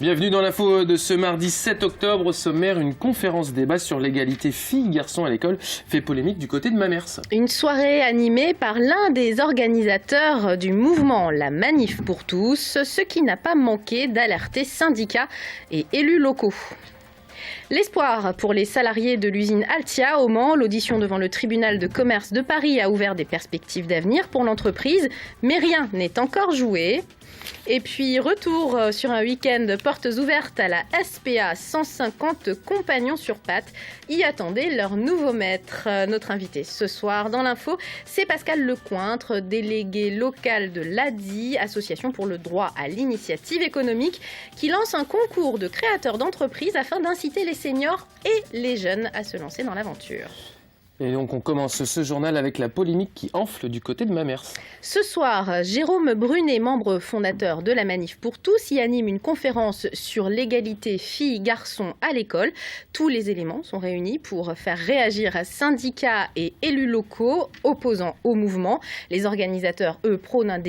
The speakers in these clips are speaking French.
Bienvenue dans l'info de ce mardi 7 octobre. Au sommaire, une conférence débat sur l'égalité filles-garçons à l'école fait polémique du côté de Mamers. Une soirée animée par l'un des organisateurs du mouvement La Manif pour tous, ce qui n'a pas manqué d'alerter syndicats et élus locaux. L'espoir pour les salariés de l'usine Altia au Mans. L'audition devant le tribunal de commerce de Paris a ouvert des perspectives d'avenir pour l'entreprise, mais rien n'est encore joué. Et puis retour sur un week-end portes ouvertes à la SPA, 150 compagnons sur pattes y attendaient leur nouveau maître. Notre invité ce soir dans l'info, c'est Pascal Lecointre, délégué local de l'ADI, Association pour le droit à l'initiative économique, qui lance un concours de créateurs d'entreprises afin d'inciter les seniors et les jeunes à se lancer dans l'aventure. Et donc on commence ce journal avec la polémique qui enfle du côté de Mamers. Ce soir, Jérôme Brunet, membre fondateur de la Manif pour tous, y anime une conférence sur l'égalité filles-garçons à l'école. Tous les éléments sont réunis pour faire réagir syndicats et élus locaux opposants au mouvement. Les organisateurs, eux, prônent un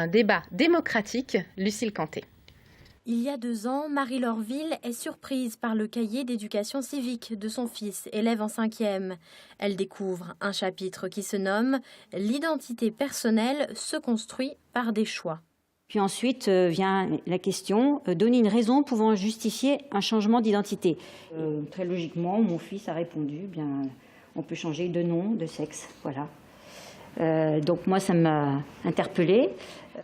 débat démocratique. Lucille Canté. Il y a 2 ans, Marie Lorville est surprise par le cahier d'éducation civique de son fils, élève en 5e. Elle découvre un chapitre qui se nomme « L'identité personnelle se construit par des choix ». Puis ensuite vient la question, donner une raison pouvant justifier un changement d'identité. Très logiquement, mon fils a répondu, bien, on peut changer de nom, de sexe, voilà. Donc moi, ça m'a interpellée.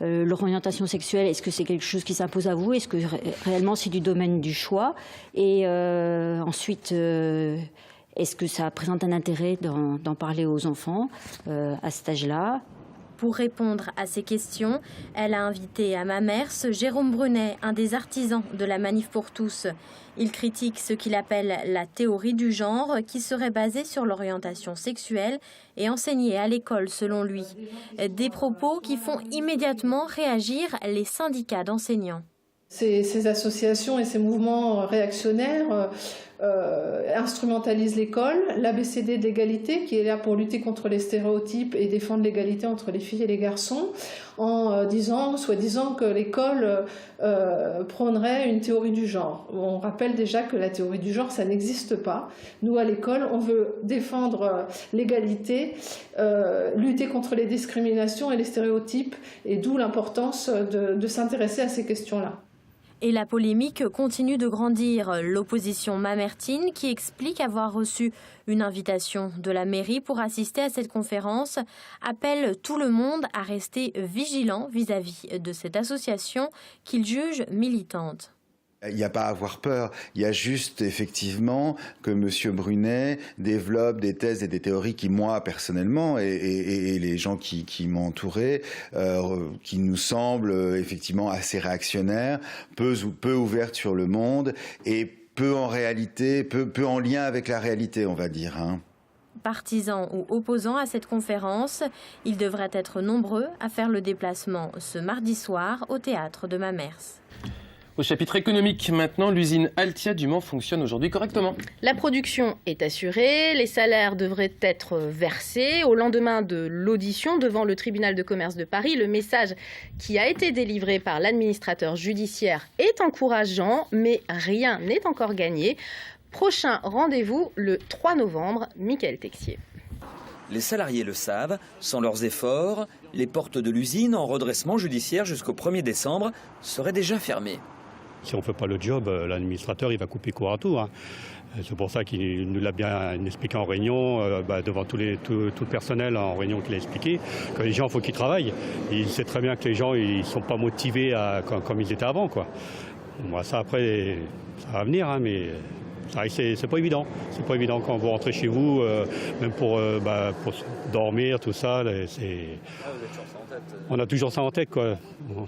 L'orientation sexuelle, est-ce que c'est quelque chose qui s'impose à vous? Est-ce que réellement c'est du domaine du choix? Et ensuite, est-ce que ça présente un intérêt d'en parler aux enfants à cet âge-là? Pour répondre à ces questions, elle a invité à Mamers Jérôme Brunet, un des artisans de la Manif pour tous. Il critique ce qu'il appelle la théorie du genre, qui serait basée sur l'orientation sexuelle et enseignée à l'école selon lui. Des propos qui font immédiatement réagir les syndicats d'enseignants. Ces associations et ces mouvements réactionnaires instrumentalisent l'école, l'ABCD de l'égalité qui est là pour lutter contre les stéréotypes et défendre l'égalité entre les filles et les garçons, en disant, soi-disant, que l'école prônerait une théorie du genre. On rappelle déjà que la théorie du genre, ça n'existe pas. Nous, à l'école, on veut défendre l'égalité, lutter contre les discriminations et les stéréotypes, et d'où l'importance de s'intéresser à ces questions-là. Et la polémique continue de grandir. L'opposition mamertine, qui explique avoir reçu une invitation de la mairie pour assister à cette conférence, appelle tout le monde à rester vigilant vis-à-vis de cette association qu'il juge militante. Il n'y a pas à avoir peur, il y a juste effectivement que M. Brunet développe des thèses et des théories qui, moi, personnellement, et les gens qui m'ont entouré, qui nous semblent effectivement assez réactionnaires, peu ouvertes sur le monde et peu en réalité, peu en lien avec la réalité, on va dire. Partisans ou opposants à cette conférence, ils devraient être nombreux à faire le déplacement ce mardi soir au théâtre de Mamers. Au chapitre économique maintenant, l'usine Altia du Mans fonctionne aujourd'hui correctement. La production est assurée, les salaires devraient être versés. Au lendemain de l'audition devant le tribunal de commerce de Paris, le message qui a été délivré par l'administrateur judiciaire est encourageant, mais rien n'est encore gagné. Prochain rendez-vous le 3 novembre, Michael Texier. Les salariés le savent, sans leurs efforts, les portes de l'usine en redressement judiciaire jusqu'au 1er décembre seraient déjà fermées. Si on ne fait pas le job, l'administrateur il va couper court à tout. C'est pour ça qu'il nous l'a bien expliqué en réunion, devant tout le personnel en réunion qu'il a expliqué, que les gens, il faut qu'ils travaillent. Il sait très bien que les gens ils ne sont pas motivés comme ils étaient avant, quoi. Bon, ça après, ça va venir, mais c'est pas évident. C'est pas évident quand vous rentrez chez vous, même pour dormir, tout ça. On a toujours ça en tête, quoi.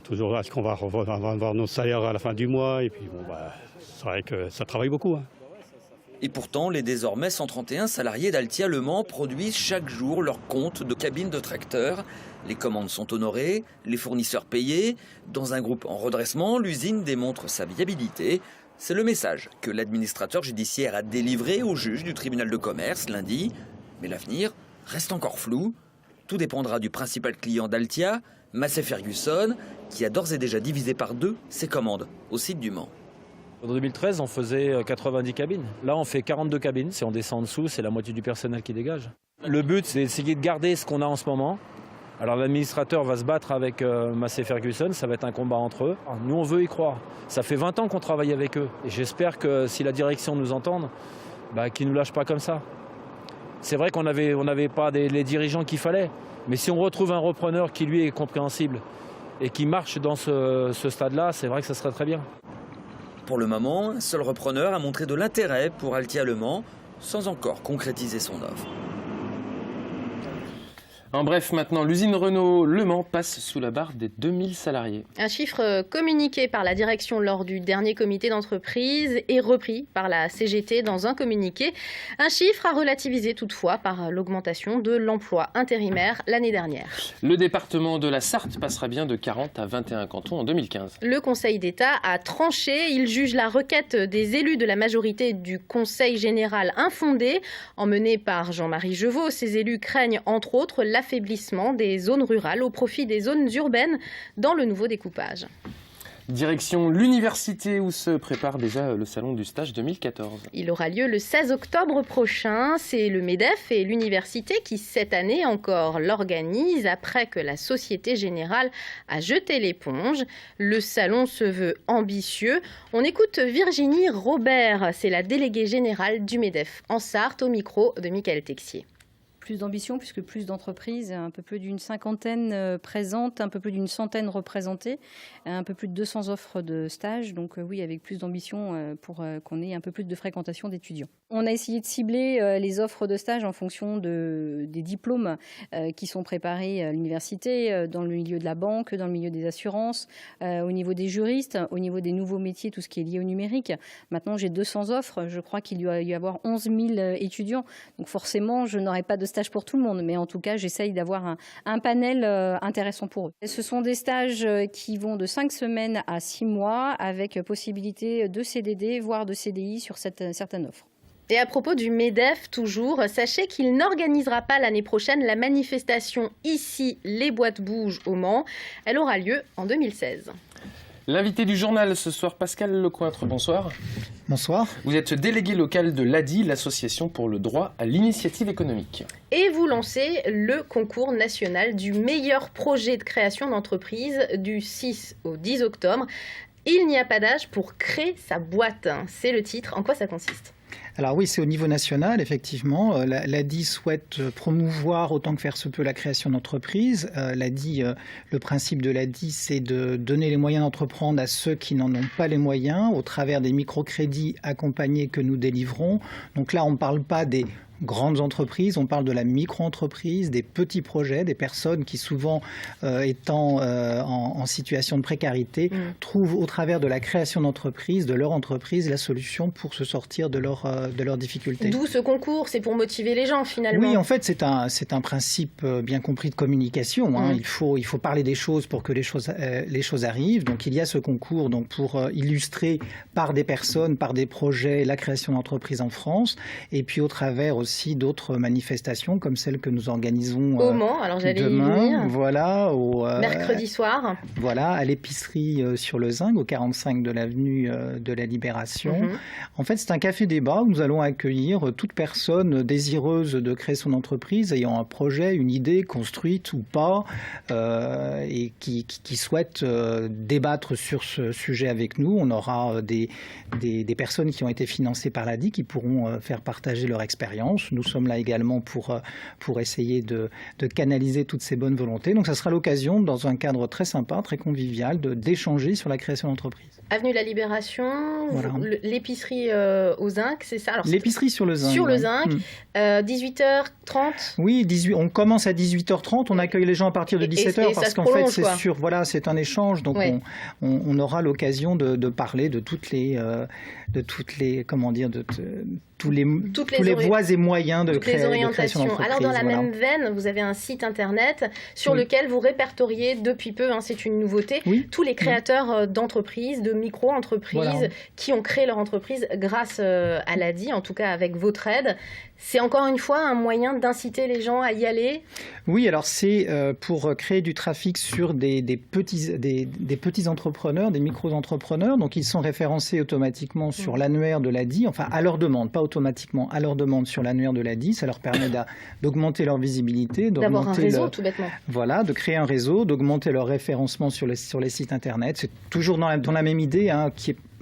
Toujours, est-ce qu'on va avoir nos salaires à la fin du mois? Et puis, c'est vrai que ça travaille beaucoup. Et pourtant, les désormais 131 salariés d'Altia Le Mans produisent chaque jour leur compte de cabine de tracteurs. Les commandes sont honorées, les fournisseurs payés. Dans un groupe en redressement, l'usine démontre sa viabilité. C'est le message que l'administrateur judiciaire a délivré au juge du tribunal de commerce lundi. Mais l'avenir reste encore flou. Tout dépendra du principal client d'Altia, Massey Ferguson, qui a d'ores et déjà divisé par 2 ses commandes au site du Mans. En 2013, on faisait 90 cabines. Là, on fait 42 cabines. Si on descend en dessous, c'est la moitié du personnel qui dégage. Le but, c'est d'essayer de garder ce qu'on a en ce moment. Alors l'administrateur va se battre avec Massey Ferguson, ça va être un combat entre eux. Nous, on veut y croire. Ça fait 20 ans qu'on travaille avec eux. Et j'espère que si la direction nous entende, qu'ils ne nous lâchent pas comme ça. C'est vrai qu'on n'avait pas les dirigeants qu'il fallait. Mais si on retrouve un repreneur qui, lui, est compréhensible et qui marche dans ce stade-là, c'est vrai que ça serait très bien. Pour le moment, un seul repreneur a montré de l'intérêt pour Altia Le Mans, sans encore concrétiser son offre. En bref, maintenant, l'usine Renault Le Mans passe sous la barre des 2000 salariés. Un chiffre communiqué par la direction lors du dernier comité d'entreprise et repris par la CGT dans un communiqué. Un chiffre à relativiser toutefois par l'augmentation de l'emploi intérimaire l'année dernière. Le département de la Sarthe passera bien de 40 à 21 cantons en 2015. Le Conseil d'État a tranché. Il juge la requête des élus de la majorité du Conseil général infondée. Emmenée par Jean-Marie Jeuveau, ces élus craignent entre autres l'affaiblissement des zones rurales au profit des zones urbaines dans le nouveau découpage. Direction l'université où se prépare déjà le salon du stage 2014. Il aura lieu le 16 octobre prochain. C'est le MEDEF et l'université qui, cette année encore, l'organisent après que la Société Générale a jeté l'éponge. Le salon se veut ambitieux. On écoute Virginie Robert, c'est la déléguée générale du MEDEF en Sarthe, au micro de Michael Texier. Plus d'ambition puisque plus d'entreprises, un peu plus d'une cinquantaine présentes, un peu plus d'une centaine représentées, un peu plus de 200 offres de stage. Donc oui, avec plus d'ambition pour qu'on ait un peu plus de fréquentation d'étudiants. On a essayé de cibler les offres de stage en fonction des diplômes qui sont préparés à l'université, dans le milieu de la banque, dans le milieu des assurances, au niveau des juristes, au niveau des nouveaux métiers, tout ce qui est lié au numérique. Maintenant, j'ai 200 offres. Je crois qu'il doit y avoir 11 000 étudiants. Donc forcément, je n'aurai pas de stage pour tout le monde, mais en tout cas, j'essaye d'avoir un panel intéressant pour eux. Ce sont des stages qui vont de 5 semaines à 6 mois, avec possibilité de CDD, voire de CDI sur certaines offres. Et à propos du MEDEF, toujours, sachez qu'il n'organisera pas l'année prochaine la manifestation Ici, les boîtes bougent au Mans. Elle aura lieu en 2016. L'invité du journal ce soir, Pascal Lecointre, bonsoir. Bonsoir. Vous êtes délégué local de l'ADI, l'Association pour le droit à l'initiative économique. Et vous lancez le concours national du meilleur projet de création d'entreprise du 6 au 10 octobre. Il n'y a pas d'âge pour créer sa boîte. C'est le titre. En quoi ça consiste ? Alors oui, c'est au niveau national, effectivement. L'ADI souhaite promouvoir autant que faire se peut la création d'entreprises. L'ADI, le principe de l'ADI, c'est de donner les moyens d'entreprendre à ceux qui n'en ont pas les moyens, au travers des microcrédits accompagnés que nous délivrons. Donc là, on ne parle pas des grandes entreprises, on parle de la micro-entreprise, des petits projets, des personnes qui souvent étant en situation de précarité trouvent au travers de la création d'entreprise, de leur entreprise, la solution pour se sortir de leurs difficultés. D'où ce concours, c'est pour motiver les gens finalement. Oui, en fait c'est un principe bien compris de communication. Hein. Il faut parler des choses pour que les choses arrivent. Donc il y a ce concours donc, pour illustrer par des personnes, par des projets, la création d'entreprises en France. Et puis au travers aussi d'autres manifestations comme celle que nous organisons au Mans, alors j'allais demain, y venir. Voilà, mercredi soir. Voilà, à l'épicerie sur le Zinc, au 45 de l'avenue de la Libération. En fait, c'est un café-débat où nous allons accueillir toute personne désireuse de créer son entreprise, ayant un projet, une idée construite ou pas, et qui souhaite débattre sur ce sujet avec nous. On aura des personnes qui ont été financées par l'ADI qui pourront faire partager leur expérience. Nous sommes là également pour essayer de canaliser toutes ces bonnes volontés. Donc ça sera l'occasion, dans un cadre très sympa, très convivial, d'échanger sur la création d'entreprise. Avenue de la Libération, voilà. L'épicerie au Zinc, c'est ça? L'épicerie sur le Zinc. Sur le Zinc, 18h30. Oui, on commence à 18h30, on accueille les gens à partir de 17h parce qu'en fait c'est un échange, donc on aura l'occasion de parler de toutes les comment dire, tous les voies et moyens de création d'entreprise. Alors dans la même veine, vous avez un site internet sur lequel vous répertoriez depuis peu, c'est une nouveauté, tous les créateurs d'entreprises, de micro-entreprises qui ont créé leur entreprise grâce à l'ADI, en tout cas avec votre aide. C'est encore une fois un moyen d'inciter les gens à y aller? Oui, alors c'est pour créer du trafic sur des petits entrepreneurs, des micro-entrepreneurs. Donc ils sont référencés automatiquement sur l'annuaire de l'ADI, enfin à leur demande, pas automatiquement, à leur demande sur l'annuaire de l'ADI. Ça leur permet d'augmenter leur visibilité, d'avoir un réseau tout bêtement. Voilà, de créer un réseau, d'augmenter leur référencement sur les sites internet. C'est toujours dans la même idée, hein,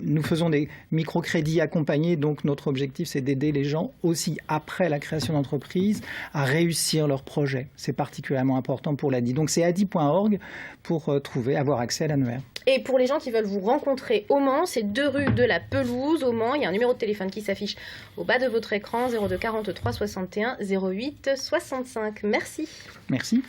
nous faisons des microcrédits accompagnés, donc notre objectif c'est d'aider les gens aussi après la création d'entreprise à réussir leur projet. C'est particulièrement important pour l'ADI. Donc c'est adi.org pour avoir accès à l'annuaire. Et pour les gens qui veulent vous rencontrer au Mans, c'est 2 rue de la Pelouse au Mans. Il y a un numéro de téléphone qui s'affiche au bas de votre écran, 02 43 61 08 65. Merci. Merci.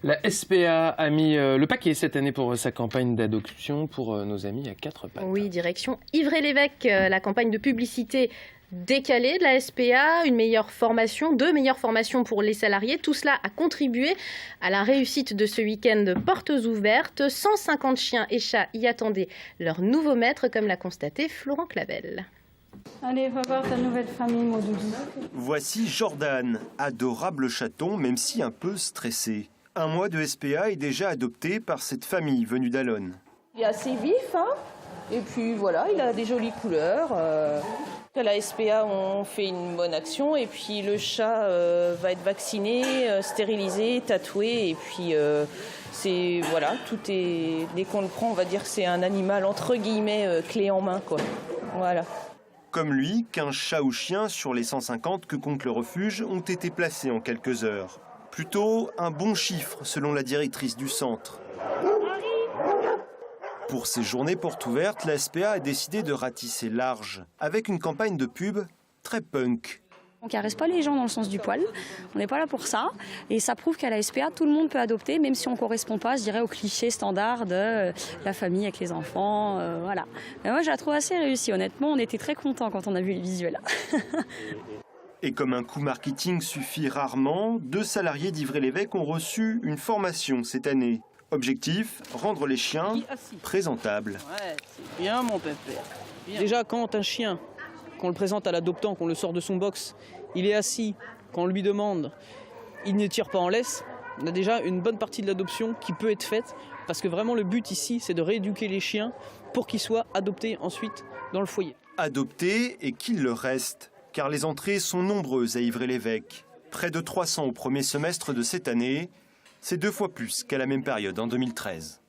La SPA a mis le paquet cette année pour sa campagne d'adoption pour nos amis à 4 pattes. Oui, direction Ivry-l'Évêque, la campagne de publicité décalée de la SPA, 2 meilleures formations pour les salariés. Tout cela a contribué à la réussite de ce week-end portes ouvertes. 150 chiens et chats y attendaient leur nouveau maître, comme l'a constaté Florent Clavel. Allez, va voir ta nouvelle famille, mon doudou. Voici Jordan, adorable chaton, même si un peu stressé. 1 mois de SPA est déjà adopté par cette famille venue d'Allonne. Il est assez vif, hein, et puis voilà, il a des jolies couleurs. À la SPA, on fait une bonne action, et puis le chat va être vacciné, stérilisé, tatoué, et puis voilà, tout est, dès qu'on le prend, on va dire que c'est un animal entre guillemets clé en main, quoi. Voilà. Comme lui, 15 chats ou chiens sur les 150 que compte le refuge ont été placés en quelques heures. Plutôt un bon chiffre, selon la directrice du centre. Pour ces journées portes ouvertes, la SPA a décidé de ratisser large, avec une campagne de pub très punk. On ne caresse pas les gens dans le sens du poil, on n'est pas là pour ça. Et ça prouve qu'à la SPA, tout le monde peut adopter, même si on ne correspond pas, je dirais, au cliché standard de la famille avec les enfants. Voilà. Mais moi, je la trouve assez réussie, honnêtement. On était très contents quand on a vu les visuels. Et comme un coup marketing suffit rarement, 2 salariés d'Ivry-l'Évêque ont reçu une formation cette année. Objectif, rendre les chiens présentables. Ouais, c'est bien mon pépère. Bien. Déjà, quand un chien, qu'on le présente à l'adoptant, qu'on le sort de son box, il est assis, qu'on lui demande, il ne tire pas en laisse, on a déjà une bonne partie de l'adoption qui peut être faite, parce que vraiment le but ici, c'est de rééduquer les chiens pour qu'ils soient adoptés ensuite dans le foyer. Adoptés et qu'il le reste. Car les entrées sont nombreuses à Ivry-l'Évêque. Près de 300 au premier semestre de cette année, c'est 2 fois plus qu'à la même période en 2013.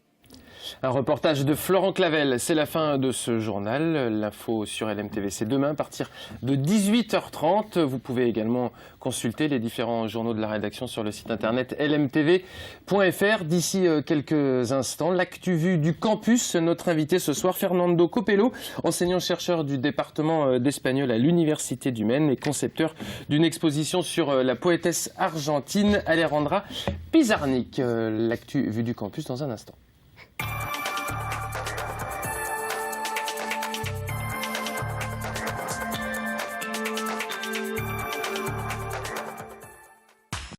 Un reportage de Florent Clavel, c'est la fin de ce journal. L'info sur LMTV, c'est demain à partir de 18h30. Vous pouvez également consulter les différents journaux de la rédaction sur le site internet lmtv.fr. D'ici quelques instants, l'actu vue du campus. Notre invité ce soir, Fernando Copello, enseignant-chercheur du département d'espagnol à l'Université du Maine et concepteur d'une exposition sur la poétesse argentine Alejandra Pizarnik. L'actu vue du campus dans un instant.